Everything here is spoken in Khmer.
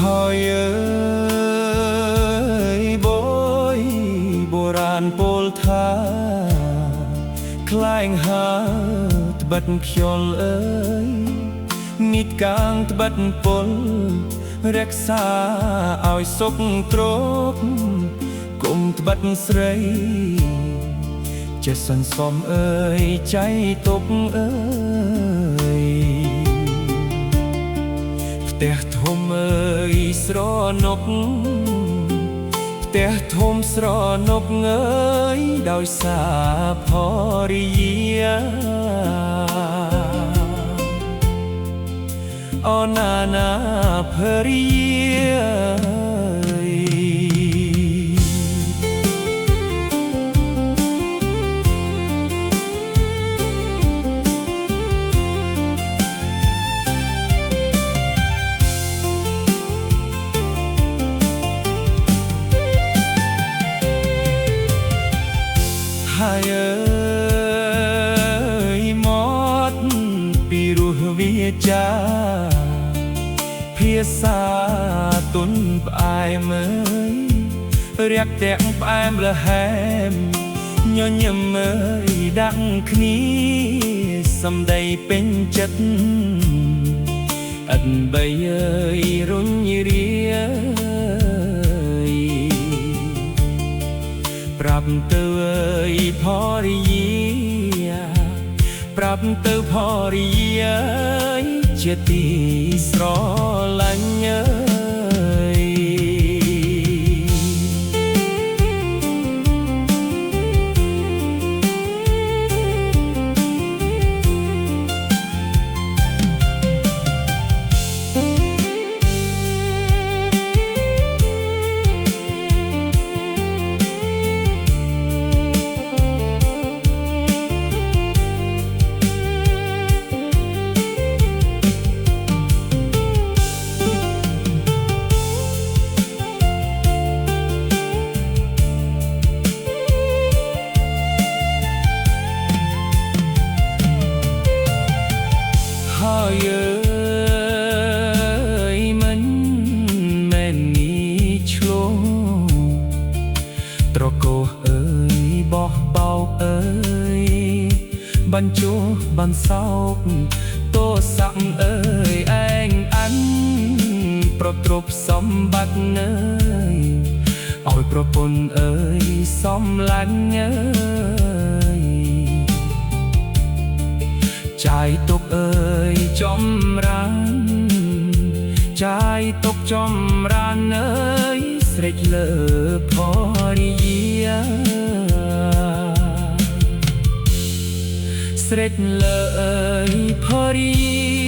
ហើយអើយបយបុរាណពោលថាខ្លែងហើត្បិតខ្យល់អើយនិតកាងត្បិតពលរក្សាឲ្យសុខទ្រពគុំត្បិតស្រីចេះសន្សំអើយចៃទុកអើយផ្ទះធំអើយស្រណុកផ្ទះធំស្រណុកអើយដោយសារភរិយាអូណាណាភរិយាហើយអើយមកពីរោះវាចាភាសាទុនផ្អែមអើយរាក់តែងផ្អែមល្ហែមញញឹមអើយដាក់គ្នាសំដីពេញចិត្តអត់បីអើយរុញរាយប្រាប់ទៅអើយភរិយាប្រាប់ទៅភរិយាជាទីស្រឡាញ់អើយហើយអើយមិនមែននេះឆ្លងត្រកោសអើយបោះបោកអើយបញ្ចុះបានសោកតោស័កអើយឯងអានប្រទ្រពសម្បត្តិអើយឲ្យប្រពន្ធអើយសំឡាញ់អើយចាយទុកអើយចម្រើនចាយទុកចម្រើនអើយស្រេចលើភរិយាស្រេចលើអើយភរិយា